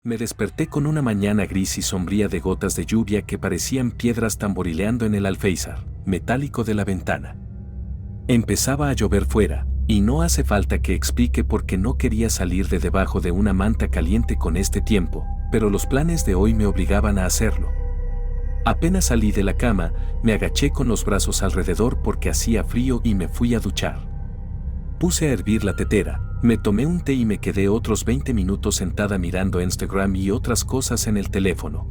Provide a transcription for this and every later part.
Me desperté con una mañana gris y sombría de gotas de lluvia que parecían piedras tamborileando en el alféizar metálico de la ventana. Empezaba a llover fuera, y no hace falta que explique por qué no quería salir de debajo de una manta caliente con este tiempo, pero los planes de hoy me obligaban a hacerlo. Apenas salí de la cama, me agaché con los brazos alrededor porque hacía frío y me fui a duchar. Puse a hervir la tetera, me tomé un té y me quedé otros 20 minutos sentada mirando Instagram y otras cosas en el teléfono.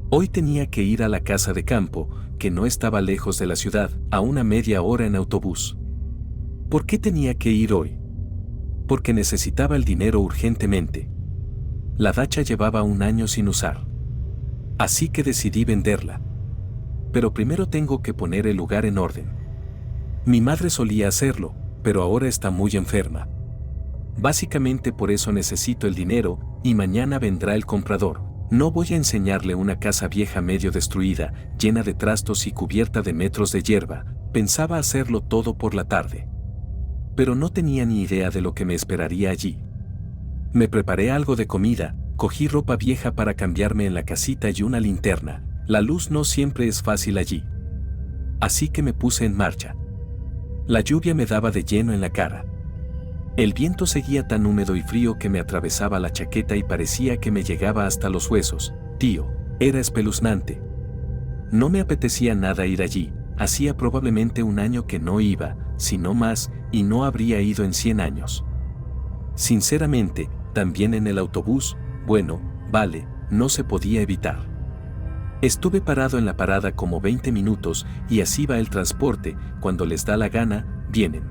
Hoy tenía que ir a la casa de campo, que no estaba lejos de la ciudad, a una media hora en autobús. ¿Por qué tenía que ir hoy? Porque necesitaba el dinero urgentemente. La dacha llevaba un año sin usar. Así que decidí venderla. Pero primero tengo que poner el lugar en orden. Mi madre solía hacerlo, pero ahora está muy enferma. Básicamente por eso necesito el dinero, y mañana vendrá el comprador. No voy a enseñarle una casa vieja medio destruida, llena de trastos y cubierta de metros de hierba. Pensaba hacerlo todo por la tarde. Pero no tenía ni idea de lo que me esperaría allí. Me preparé algo de comida, cogí ropa vieja para cambiarme en la casita y una linterna. La luz no siempre es fácil allí. Así que me puse en marcha. La lluvia me daba de lleno en la cara. El viento seguía tan húmedo y frío que me atravesaba la chaqueta y parecía que me llegaba hasta los huesos. Tío, era espeluznante. No me apetecía nada ir allí, hacía probablemente un año que no iba, si no más, y no habría ido en 100 años. Sinceramente, también en el autobús, bueno, vale, no se podía evitar. Estuve parado en la parada como 20 minutos y así va el transporte, cuando les da la gana, vienen.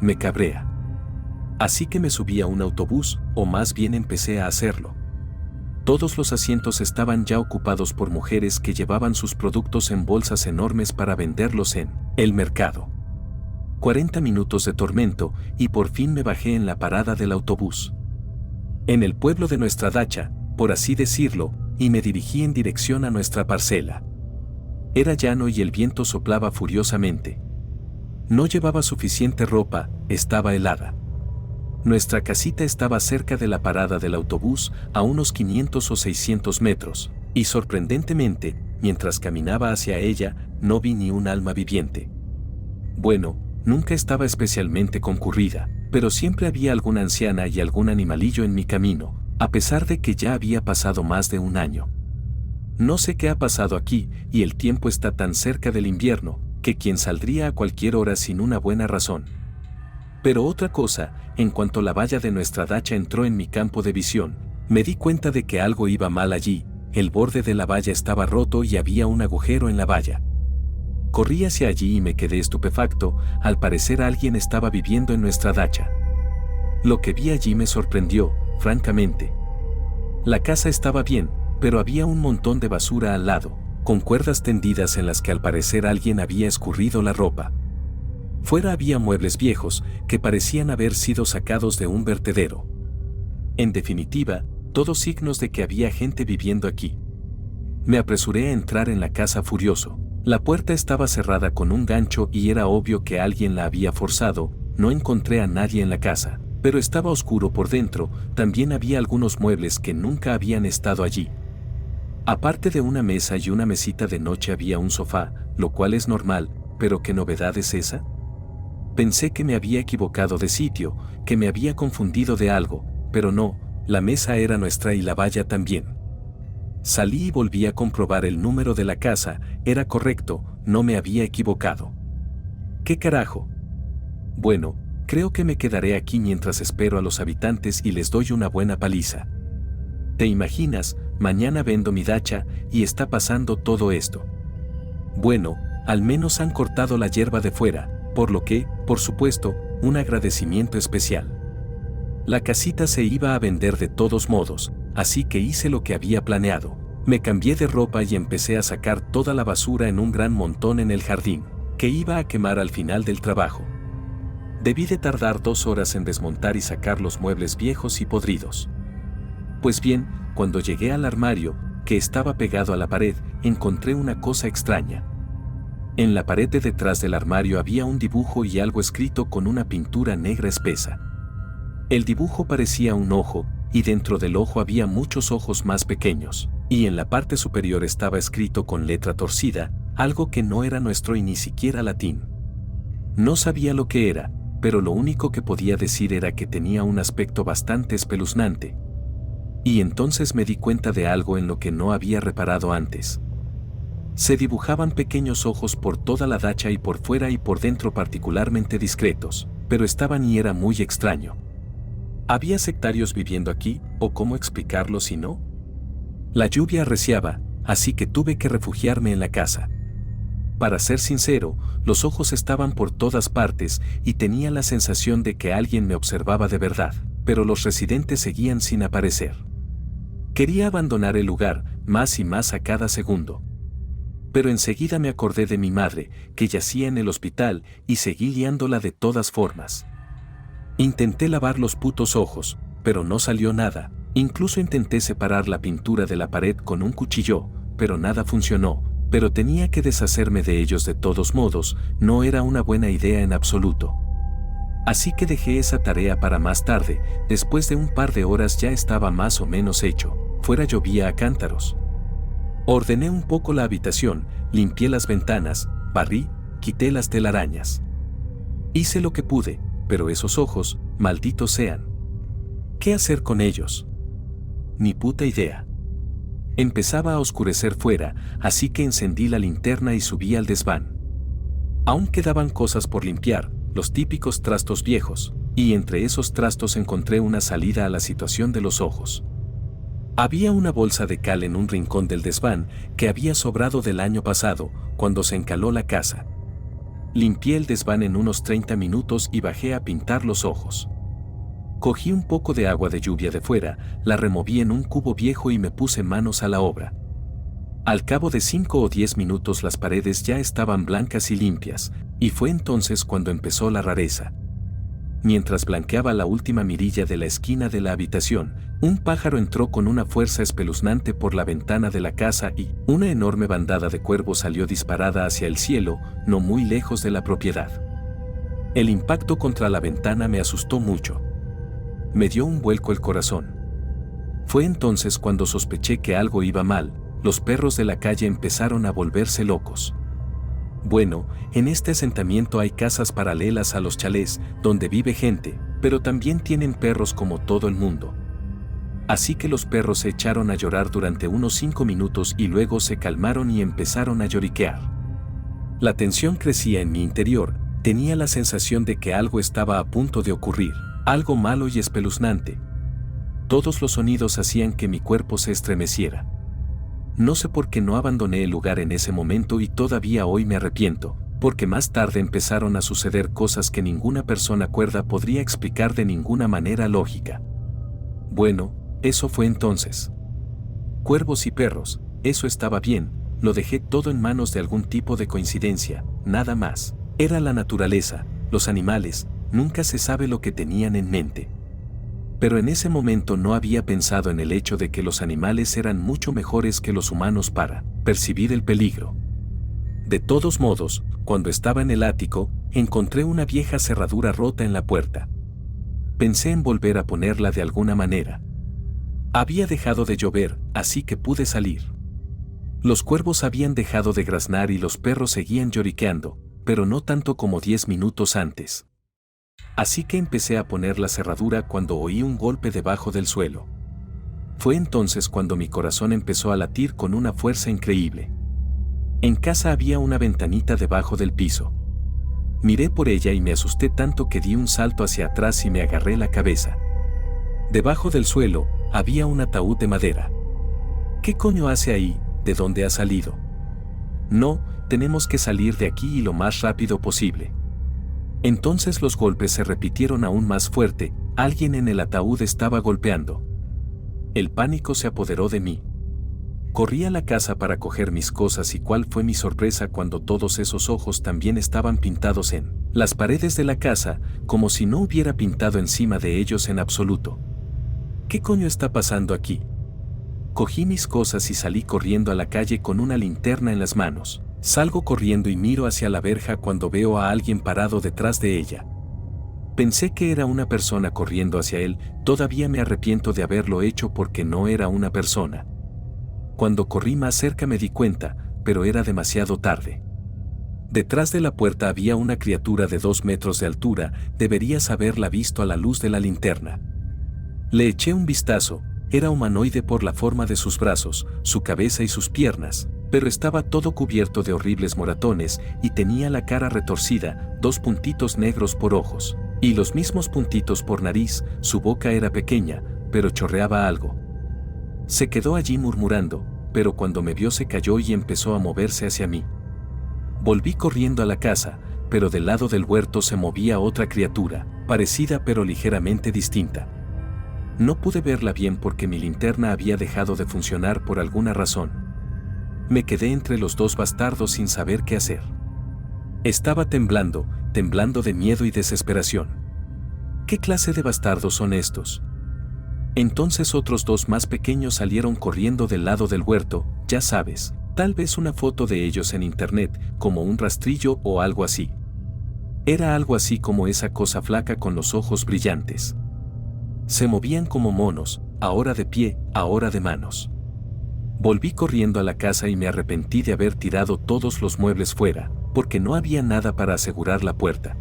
Me cabrea. Así que me subí a un autobús, o más bien empecé a hacerlo. Todos los asientos estaban ya ocupados por mujeres que llevaban sus productos en bolsas enormes para venderlos en el mercado. 40 minutos de tormento y por fin me bajé en la parada del autobús. En el pueblo de nuestra dacha, por así decirlo, y me dirigí en dirección a nuestra parcela. Era llano y el viento soplaba furiosamente. No llevaba suficiente ropa, estaba helada. Nuestra casita estaba cerca de la parada del autobús, a unos 500 o 600 metros, y sorprendentemente, mientras caminaba hacia ella, no vi ni un alma viviente. Bueno, nunca estaba especialmente concurrida, pero siempre había alguna anciana y algún animalillo en mi camino, a pesar de que ya había pasado más de un año. No sé qué ha pasado aquí, y el tiempo está tan cerca del invierno, que quien saldría a cualquier hora sin una buena razón. Pero otra cosa, en cuanto la valla de nuestra dacha entró en mi campo de visión, me di cuenta de que algo iba mal allí. El borde de la valla estaba roto y había un agujero en la valla. Corrí hacia allí y me quedé estupefacto, al parecer alguien estaba viviendo en nuestra dacha. Lo que vi allí me sorprendió, francamente. La casa estaba bien, pero había un montón de basura al lado, con cuerdas tendidas en las que al parecer alguien había escurrido la ropa. Fuera había muebles viejos, que parecían haber sido sacados de un vertedero. En definitiva, todos signos de que había gente viviendo aquí. Me apresuré a entrar en la casa furioso. La puerta estaba cerrada con un gancho y era obvio que alguien la había forzado. No encontré a nadie en la casa, pero estaba oscuro por dentro. También había algunos muebles que nunca habían estado allí. Aparte de una mesa y una mesita de noche había un sofá, lo cual es normal, pero ¿qué novedad es esa? Pensé que me había equivocado de sitio, que me había confundido de algo, pero no, la mesa era nuestra y la valla también. Salí y volví a comprobar el número de la casa, era correcto, no me había equivocado. ¿Qué carajo? Bueno, creo que me quedaré aquí mientras espero a los habitantes y les doy una buena paliza. ¿Te imaginas? Mañana vendo mi dacha y está pasando todo esto. Bueno, al menos han cortado la hierba de fuera, por lo que, por supuesto, un agradecimiento especial. La casita se iba a vender de todos modos, así que hice lo que había planeado. Me cambié de ropa y empecé a sacar toda la basura en un gran montón en el jardín, que iba a quemar al final del trabajo. Debí de tardar 2 horas en desmontar y sacar los muebles viejos y podridos. Pues bien, cuando llegué al armario, que estaba pegado a la pared, encontré una cosa extraña. En la pared de detrás del armario había un dibujo y algo escrito con una pintura negra espesa. El dibujo parecía un ojo, y dentro del ojo había muchos ojos más pequeños, y en la parte superior estaba escrito con letra torcida, algo que no era nuestro y ni siquiera latín. No sabía lo que era, pero lo único que podía decir era que tenía un aspecto bastante espeluznante. Y entonces me di cuenta de algo en lo que no había reparado antes. Se dibujaban pequeños ojos por toda la dacha y por fuera y por dentro particularmente discretos, pero estaban y era muy extraño. ¿Había sectarios viviendo aquí, o cómo explicarlo si no? La lluvia arreciaba, así que tuve que refugiarme en la casa. Para ser sincero, los ojos estaban por todas partes y tenía la sensación de que alguien me observaba de verdad, pero los residentes seguían sin aparecer. Quería abandonar el lugar, más y más a cada segundo. Pero enseguida me acordé de mi madre, que yacía en el hospital, y seguí liándola de todas formas. Intenté lavar los putos ojos, pero no salió nada. Incluso intenté separar la pintura de la pared con un cuchillo, pero nada funcionó. Pero tenía que deshacerme de ellos de todos modos, no era una buena idea en absoluto. Así que dejé esa tarea para más tarde, después de un par de horas ya estaba más o menos hecho, fuera llovía a cántaros. Ordené un poco la habitación, limpié las ventanas, barrí, quité las telarañas. Hice lo que pude, pero esos ojos, malditos sean. ¿Qué hacer con ellos? Ni puta idea. Empezaba a oscurecer fuera, así que encendí la linterna y subí al desván. Aún quedaban cosas por limpiar, los típicos trastos viejos, y entre esos trastos encontré una salida a la situación de los ojos. Había una bolsa de cal en un rincón del desván que había sobrado del año pasado, cuando se encaló la casa. Limpié el desván en unos 30 minutos y bajé a pintar los ojos. Cogí un poco de agua de lluvia de fuera, la removí en un cubo viejo y me puse manos a la obra. Al cabo de 5 o 10 minutos las paredes ya estaban blancas y limpias, y fue entonces cuando empezó la rareza. Mientras blanqueaba la última mirilla de la esquina de la habitación, un pájaro entró con una fuerza espeluznante por la ventana de la casa y una enorme bandada de cuervos salió disparada hacia el cielo, no muy lejos de la propiedad. El impacto contra la ventana me asustó mucho. Me dio un vuelco el corazón. Fue entonces cuando sospeché que algo iba mal, los perros de la calle empezaron a volverse locos. Bueno, en este asentamiento hay casas paralelas a los chalés, donde vive gente, pero también tienen perros como todo el mundo. Así que los perros se echaron a llorar durante unos 5 minutos y luego se calmaron y empezaron a lloriquear. La tensión crecía en mi interior, tenía la sensación de que algo estaba a punto de ocurrir, algo malo y espeluznante. Todos los sonidos hacían que mi cuerpo se estremeciera. No sé por qué no abandoné el lugar en ese momento y todavía hoy me arrepiento, porque más tarde empezaron a suceder cosas que ninguna persona cuerda podría explicar de ninguna manera lógica. Bueno, eso fue entonces. Cuervos y perros, eso estaba bien, lo dejé todo en manos de algún tipo de coincidencia, nada más. Era la naturaleza, los animales, nunca se sabe lo que tenían en mente. Pero en ese momento no había pensado en el hecho de que los animales eran mucho mejores que los humanos para percibir el peligro. De todos modos, cuando estaba en el ático, encontré una vieja cerradura rota en la puerta. Pensé en volver a ponerla de alguna manera. Había dejado de llover, así que pude salir. Los cuervos habían dejado de graznar y los perros seguían lloriqueando, pero no tanto como 10 minutos antes. Así que empecé a poner la cerradura cuando oí un golpe debajo del suelo. Fue entonces cuando mi corazón empezó a latir con una fuerza increíble. En casa había una ventanita debajo del piso. Miré por ella y me asusté tanto que di un salto hacia atrás y me agarré la cabeza. Debajo del suelo había un ataúd de madera. ¿Qué coño hace ahí? ¿De dónde ha salido? No, tenemos que salir de aquí y lo más rápido posible. Entonces los golpes se repitieron aún más fuerte, alguien en el ataúd estaba golpeando. El pánico se apoderó de mí. Corrí a la casa para coger mis cosas y cuál fue mi sorpresa cuando todos esos ojos también estaban pintados en las paredes de la casa, como si no hubiera pintado encima de ellos en absoluto. ¿Qué coño está pasando aquí? Cogí mis cosas y salí corriendo a la calle con una linterna en las manos. Salgo corriendo y miro hacia la verja cuando veo a alguien parado detrás de ella. Pensé que era una persona corriendo hacia él, todavía me arrepiento de haberlo hecho porque no era una persona. Cuando corrí más cerca me di cuenta, pero era demasiado tarde. Detrás de la puerta había una criatura de 2 metros de altura, deberías haberla visto a la luz de la linterna. Le eché un vistazo, era humanoide por la forma de sus brazos, su cabeza y sus piernas, pero estaba todo cubierto de horribles moratones y tenía la cara retorcida, 2 puntitos negros por ojos, y los mismos puntitos por nariz. Su boca era pequeña, pero chorreaba algo. Se quedó allí murmurando, pero cuando me vio se calló y empezó a moverse hacia mí. Volví corriendo a la casa, pero del lado del huerto se movía otra criatura, parecida pero ligeramente distinta. No pude verla bien porque mi linterna había dejado de funcionar por alguna razón. Me quedé entre los 2 bastardos sin saber qué hacer. Estaba temblando de miedo y desesperación. ¿Qué clase de bastardos son estos? Entonces otros 2 más pequeños salieron corriendo del lado del huerto, ya sabes, tal vez una foto de ellos en internet, como un rastrillo o algo así. Era algo así como esa cosa flaca con los ojos brillantes. Se movían como monos, ahora de pie, ahora de manos. Volví corriendo a la casa y me arrepentí de haber tirado todos los muebles fuera, porque no había nada para asegurar la puerta.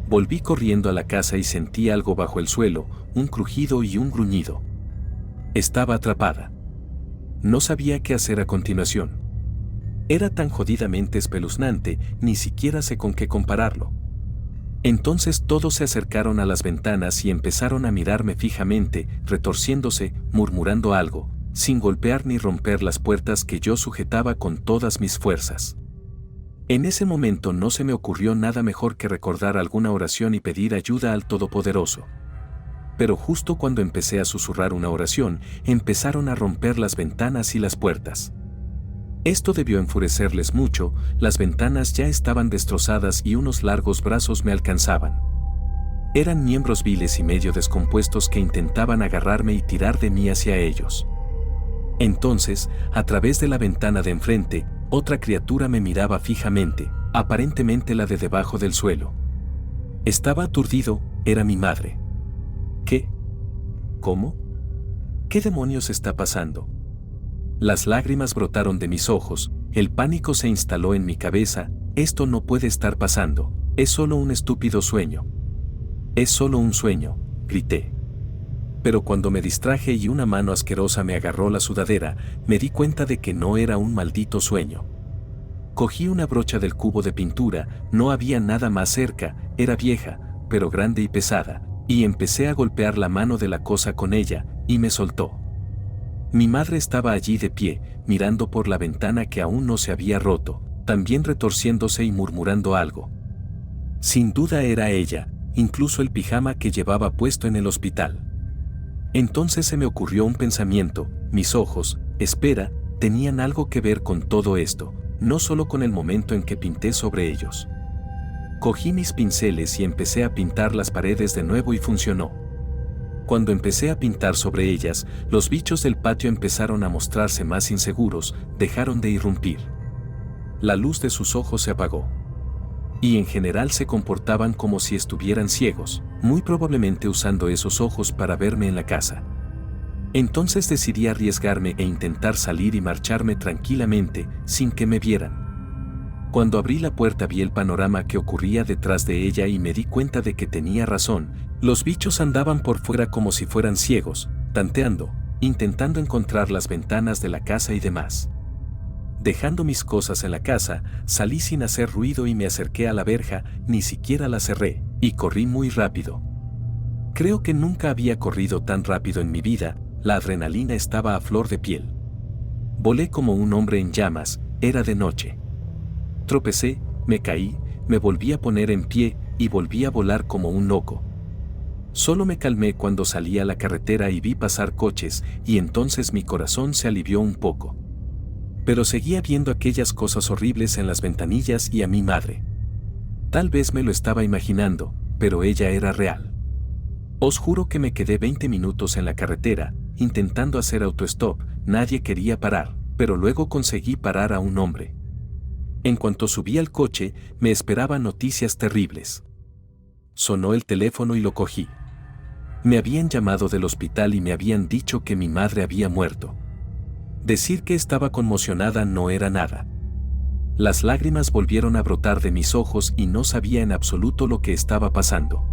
Volví corriendo a la casa y sentí algo bajo el suelo, un crujido y un gruñido. Estaba atrapada. No sabía qué hacer a continuación. Era tan jodidamente espeluznante, ni siquiera sé con qué compararlo. Entonces todos se acercaron a las ventanas y empezaron a mirarme fijamente, retorciéndose, murmurando algo, sin golpear ni romper las puertas que yo sujetaba con todas mis fuerzas. En ese momento no se me ocurrió nada mejor que recordar alguna oración y pedir ayuda al Todopoderoso. Pero justo cuando empecé a susurrar una oración, empezaron a romper las ventanas y las puertas. Esto debió enfurecerles mucho, las ventanas ya estaban destrozadas y unos largos brazos me alcanzaban. Eran miembros viles y medio descompuestos que intentaban agarrarme y tirar de mí hacia ellos. Entonces, a través de la ventana de enfrente, otra criatura me miraba fijamente, aparentemente la de debajo del suelo. Estaba aturdido, era mi madre. ¿Qué? ¿Cómo? ¿Qué demonios está pasando? Las lágrimas brotaron de mis ojos, el pánico se instaló en mi cabeza, esto no puede estar pasando, es solo un estúpido sueño. Es solo un sueño, grité. Pero cuando me distraje y una mano asquerosa me agarró la sudadera, me di cuenta de que no era un maldito sueño. Cogí una brocha del cubo de pintura, no había nada más cerca, era vieja, pero grande y pesada, y empecé a golpear la mano de la cosa con ella, y me soltó. Mi madre estaba allí de pie, mirando por la ventana que aún no se había roto, también retorciéndose y murmurando algo. Sin duda era ella, incluso el pijama que llevaba puesto en el hospital. Entonces se me ocurrió un pensamiento, mis ojos, espera, tenían algo que ver con todo esto, no solo con el momento en que pinté sobre ellos. Cogí mis pinceles y empecé a pintar las paredes de nuevo y funcionó. Cuando empecé a pintar sobre ellas, los bichos del patio empezaron a mostrarse más inseguros, dejaron de irrumpir. La luz de sus ojos se apagó. Y en general se comportaban como si estuvieran ciegos, muy probablemente usando esos ojos para verme en la casa. Entonces decidí arriesgarme e intentar salir y marcharme tranquilamente, sin que me vieran. Cuando abrí la puerta vi el panorama que ocurría detrás de ella y me di cuenta de que tenía razón. Los bichos andaban por fuera como si fueran ciegos, tanteando, intentando encontrar las ventanas de la casa y demás. Dejando mis cosas en la casa, salí sin hacer ruido y me acerqué a la verja, ni siquiera la cerré, y corrí muy rápido. Creo que nunca había corrido tan rápido en mi vida, la adrenalina estaba a flor de piel. Volé como un hombre en llamas, era de noche. Tropecé, me caí, me volví a poner en pie y volví a volar como un loco. Solo me calmé cuando salí a la carretera y vi pasar coches, y entonces mi corazón se alivió un poco. Pero seguía viendo aquellas cosas horribles en las ventanillas y a mi madre. Tal vez me lo estaba imaginando, pero ella era real. Os juro que me quedé 20 minutos en la carretera, intentando hacer autostop, nadie quería parar, pero luego conseguí parar a un hombre. En cuanto subí al coche, me esperaban noticias terribles. Sonó el teléfono y lo cogí. Me habían llamado del hospital y me habían dicho que mi madre había muerto. Decir que estaba conmocionada no era nada. Las lágrimas volvieron a brotar de mis ojos y no sabía en absoluto lo que estaba pasando.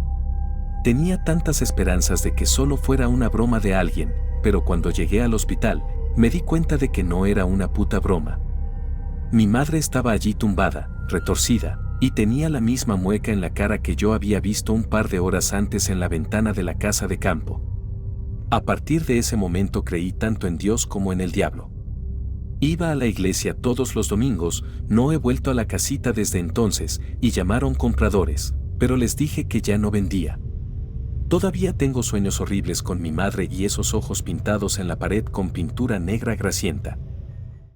Tenía tantas esperanzas de que solo fuera una broma de alguien, pero cuando llegué al hospital, me di cuenta de que no era una puta broma. Mi madre estaba allí tumbada, retorcida, y tenía la misma mueca en la cara que yo había visto un par de horas antes en la ventana de la casa de campo. A partir de ese momento creí tanto en Dios como en el diablo. Iba a la iglesia todos los domingos, no he vuelto a la casita desde entonces, y llamaron compradores, pero les dije que ya no vendía. Todavía tengo sueños horribles con mi madre y esos ojos pintados en la pared con pintura negra grasienta.